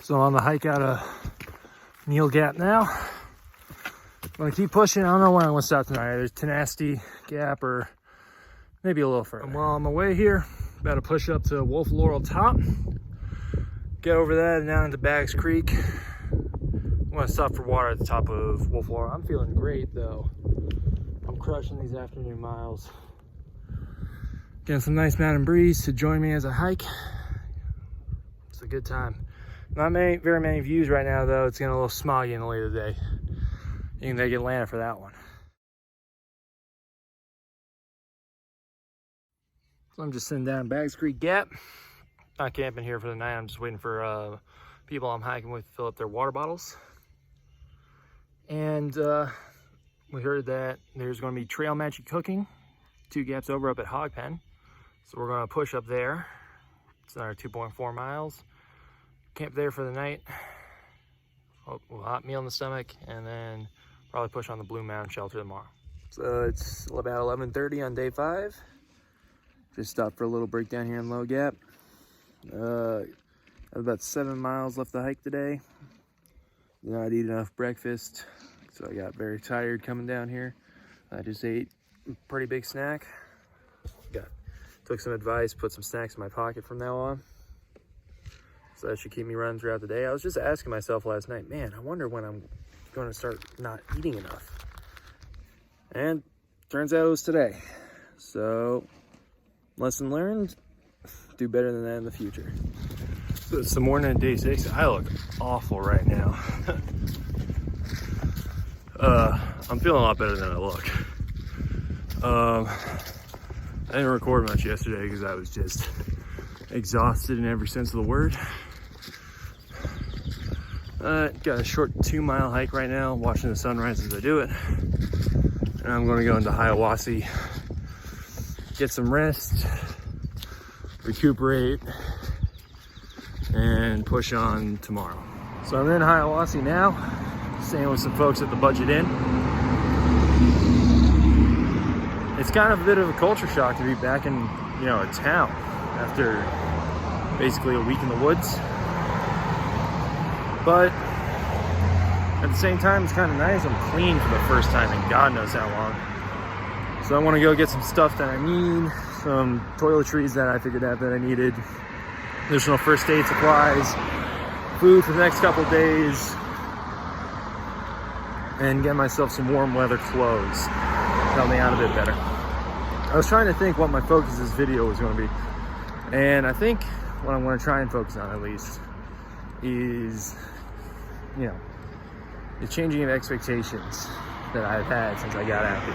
So on the hike out of Neel Gap now. I'm gonna keep pushing. I don't know when I'm gonna stop tonight. There's Tenacity Gap or maybe a little further. And while on my way here, about to push up to Wolf Laurel Top. Get over that and down into Baggs Creek. I'm gonna stop for water at the top of Wolf Laurel. I'm feeling great though. I'm crushing these afternoon miles. Getting some nice mountain breeze to join me as I hike. It's a good time. Not very many views right now though. It's getting a little smoggy in the late of the day. You can thank Atlanta for that one. So I'm just sitting down Baggs Creek Gap. Not camping here for the night. I'm just waiting for people I'm hiking with to fill up their water bottles. And we heard that there's going to be trail magic cooking 2 gaps over up at Hog Pen. So we're going to push up there. It's another 2.4 miles. Camp there for the night. We'll hot meal in the stomach and then probably push on the Blue Mountain Shelter tomorrow. So it's about 11:30 on day 5. Just stopped for a little break down here in Low Gap. I have about 7 miles left to hike today. Did not eat enough breakfast, so I got very tired coming down here. I just ate a pretty big snack. Took some advice, put some snacks in my pocket from now on. So that should keep me running throughout the day. I was just asking myself last night, man, I wonder when I'm going to start not eating enough. And turns out it was today. So lesson learned, do better than that in the future. So it's the morning of day 6. I look awful right now. I'm feeling a lot better than I look. I didn't record much yesterday because I was just exhausted in every sense of the word. Got a short 2-mile hike right now, watching the sunrise as I do it. And I'm going to go into Hiawassee, get some rest, recuperate, and push on tomorrow. So I'm in Hiawassee now, staying with some folks at the Budget Inn. It's kind of a bit of a culture shock to be back in, a town after basically a week in the woods. But at the same time, it's kind of nice. I'm clean for the first time in God knows how long. So I want to go get some stuff that I need, some toiletries that I figured out that I needed, additional first aid supplies, food for the next couple of days, and get myself some warm weather clothes. Help me out a bit better. I was trying to think what my focus of this video was going to be. And I think what I'm going to try and focus on at least is, the changing of expectations that I've had since I got out here.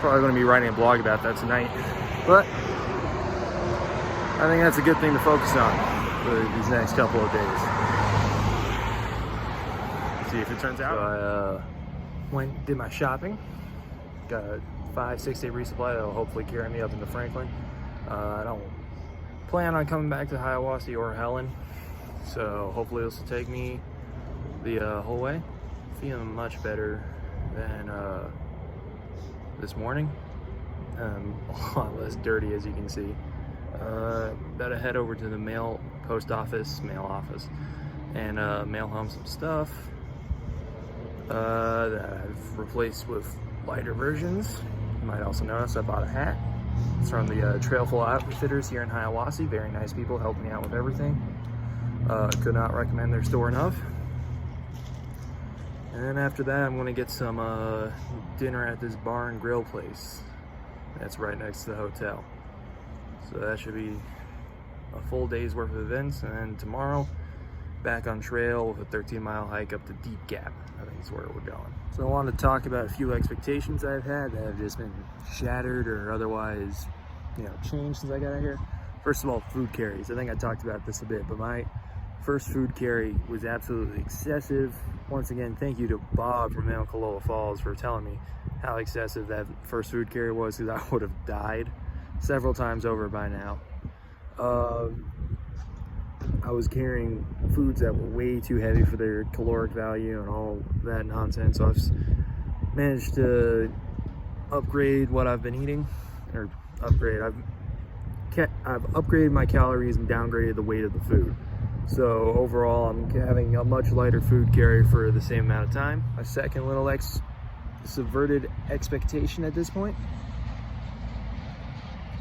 Probably going to be writing a blog about that tonight. But I think that's a good thing to focus on for these next couple of days. See if it turns out. So I went and did my shopping. Got a 5-6 day resupply that'll hopefully carry me up into Franklin. I don't plan on coming back to Hiawassee or Helen, so hopefully this will take me the whole way. Feeling much better than this morning. A lot less dirty, as you can see. About to head over to the mail office, and mail home some stuff that I've replaced with lighter versions. You might also notice I bought a hat. It's from the Trailful Outfitters here in Hiawassee. Very nice people, helping me out with everything. Could not recommend their store enough. And then after that, I'm going to get some dinner at this bar and grill place that's right next to the hotel. So that should be a full day's worth of events. And then tomorrow, back on trail with a 13-mile hike up to Deep Gap. I think is where we're going. So I wanted to talk about a few expectations I've had that have just been shattered or otherwise, changed since I got out here. First of all, food carries. I think I talked about this a bit, but my first food carry was absolutely excessive. Once again, thank you to Bob from Mount Kaloa Falls for telling me how excessive that first food carry was, because I would have died several times over by now. I was carrying foods that were way too heavy for their caloric value and all that nonsense. So I've managed to upgrade what I've been eating, or upgrade. I've upgraded my calories and downgraded the weight of the food. So overall, I'm having a much lighter food carry for the same amount of time. A second little subverted expectation at this point.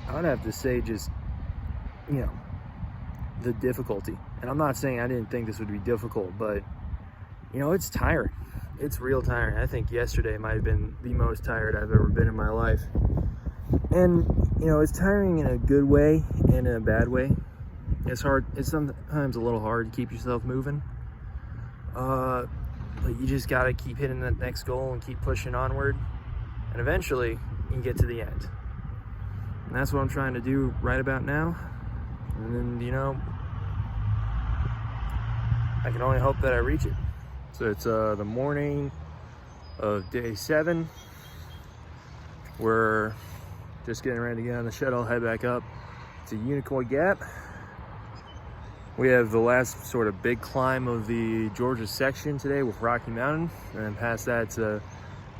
I would have to say just, you know, the difficulty. And I'm not saying I didn't think this would be difficult, but, you know, it's tiring. It's real tiring. I think yesterday might have been the most tired I've ever been in my life. And, you know, it's tiring in a good way and in a bad way. It's hard. It's sometimes a little hard to keep yourself moving. But you just got to keep hitting that next goal and keep pushing onward. And eventually, you can get to the end. And that's what I'm trying to do right about now. And then, you know, I can only hope that I reach it. So it's the morning of day 7. We're just getting ready to get on the shuttle, head back up to Unicoi Gap. We have the last sort of big climb of the Georgia section today with Rocky Mountain, and then past that it's a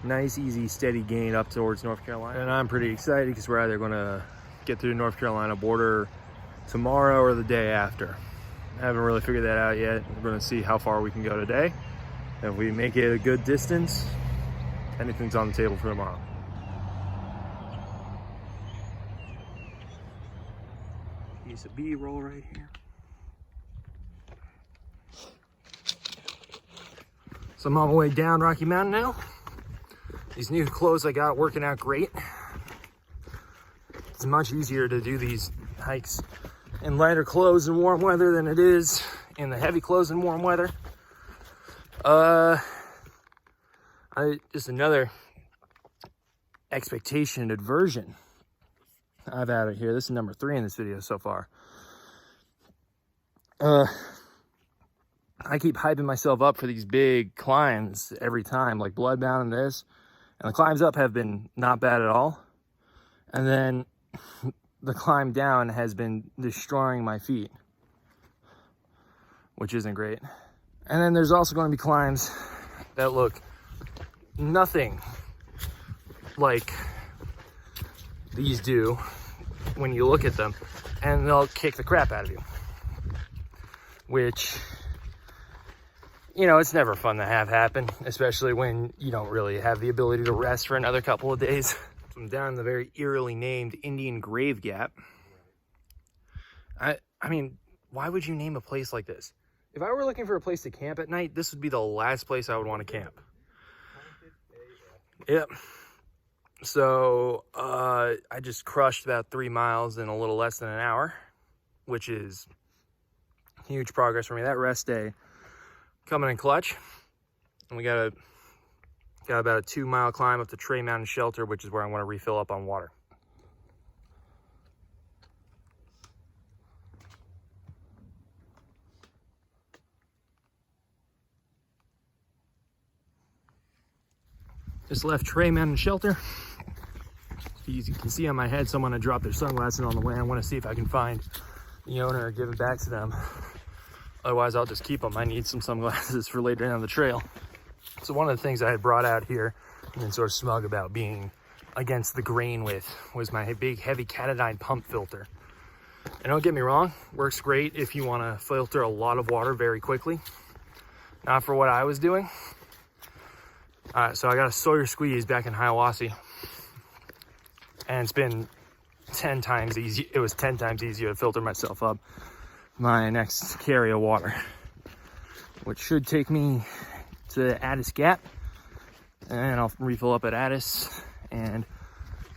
nice, easy, steady gain up towards North Carolina. And I'm pretty excited because we're either going to get through the North Carolina border tomorrow or the day after. I haven't really figured that out yet. We're going to see how far we can go today. If we make it a good distance, anything's on the table for tomorrow. Piece of B-roll right here. So I'm on my way down Rocky Mountain now. These new clothes I got working out great. It's much easier to do these hikes in lighter clothes in warm weather than it is in the heavy clothes in warm weather. Just another expectation aversion I've added here. This is number 3 in this video so far. I keep hyping myself up for these big climbs every time, like Bloodbound and this. And the climbs up have been not bad at all. And then the climb down has been destroying my feet, which isn't great. And then there's also going to be climbs that look nothing like these do when you look at them, and they'll kick the crap out of you. Which, you know, it's never fun to have happen, especially when you don't really have the ability to rest for another couple of days. So I'm down in the very eerily named Indian Grave Gap. I mean, why would you name a place like this? If I were looking for a place to camp at night, this would be the last place I would want to camp. Yep. So I just crushed about 3 miles in a little less than an hour, which is huge progress for me. That rest day coming in clutch. And we got about a 2-mile climb up to Tray Mountain Shelter, which is where I want to refill up on water. Just left Tray Mountain Shelter. As you can see on my head, someone had dropped their sunglasses on the way. I want to see if I can find the owner or give it back to them. Otherwise, I'll just keep them. I need some sunglasses for later down the trail. So one of the things I had brought out here and been sort of smug about being against the grain with was my big, heavy Catadine pump filter. And don't get me wrong, works great if you want to filter a lot of water very quickly. Not for what I was doing. So I got a Sawyer Squeeze back in Hiawassee, and it's been 10 times easy. It was 10 times easier to filter myself up my next carry of water, which should take me to Addis Gap, and I'll refill up at Addis and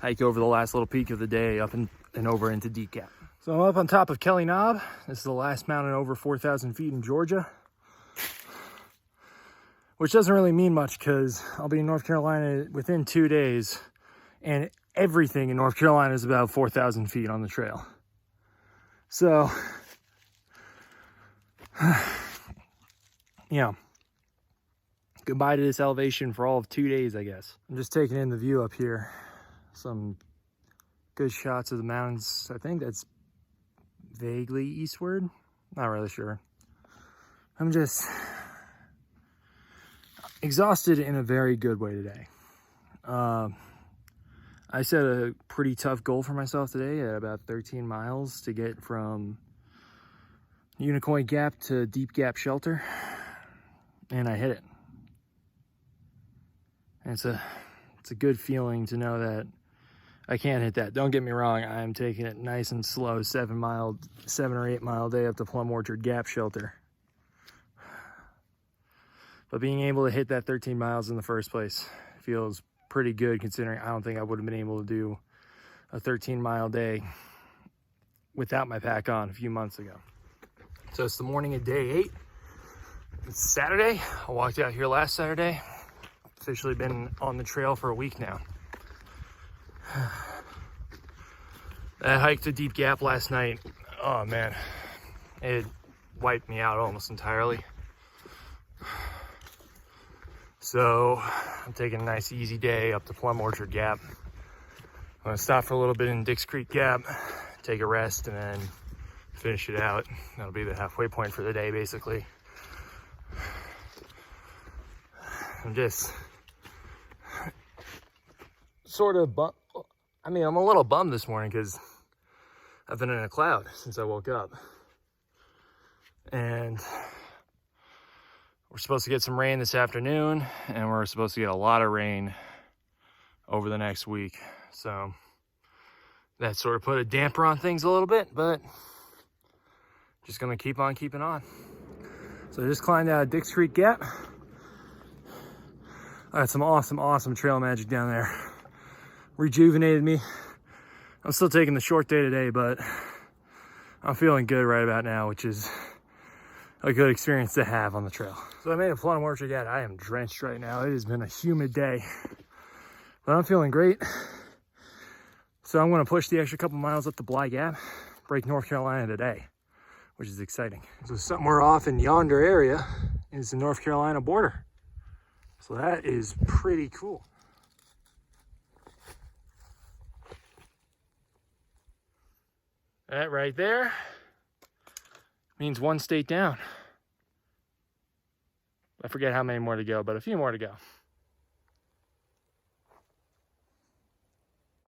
hike over the last little peak of the day up and over into Deep Gap. So I'm up on top of Kelly Knob. This is the last mountain over 4,000 feet in Georgia, which doesn't really mean much because I'll be in North Carolina within 2 days, and everything in North Carolina is about 4,000 feet on the trail. So, you know, goodbye to this elevation for all of 2 days, I guess. I'm just taking in the view up here. Some good shots of the mountains. I think that's vaguely eastward. Not really sure. I'm just exhausted in a very good way today. I set a pretty tough goal for myself today at about 13 miles to get from Unicoi gap to deep gap shelter, and I hit it. And it's a good feeling to know that I can't hit that. Don't get me wrong, I'm taking it nice and slow, 7 or 8 mile day up to Plum Orchard Gap Shelter. But being able to hit that 13 miles in the first place feels pretty good, considering I don't think I would have been able to do a 13-mile day without my pack on a few months ago. So it's the morning of day 8. It's Saturday. I walked out here last Saturday. Officially been on the trail for a week now. That hike to Deep Gap last night, oh man, it wiped me out almost entirely. So I'm taking a nice easy day up to Plum Orchard Gap. I'm gonna stop for a little bit in Dix Creek Gap, take a rest, and then finish it out. That'll be the halfway point for the day, basically. I'm just sort of I'm a little bummed this morning because I've been in a cloud since I woke up. And we're supposed to get some rain this afternoon, and we're supposed to get a lot of rain over the next week. So that sort of put a damper on things a little bit, but just gonna keep on keeping on. So I just climbed out of Dix Creek Gap. I got some awesome trail magic down there. Rejuvenated me. I'm still taking the short day today, but I'm feeling good right about now, which is a good experience to have on the trail. So I made a Plum Orchard Gap. I am drenched right now. It has been a humid day, but I'm feeling great. So I'm gonna push the extra couple miles up the Bly Gap, break North Carolina today, which is exciting. So somewhere off in yonder area is the North Carolina border. So that is pretty cool. That right there means one state down. I forget how many more to go, but a few more to go.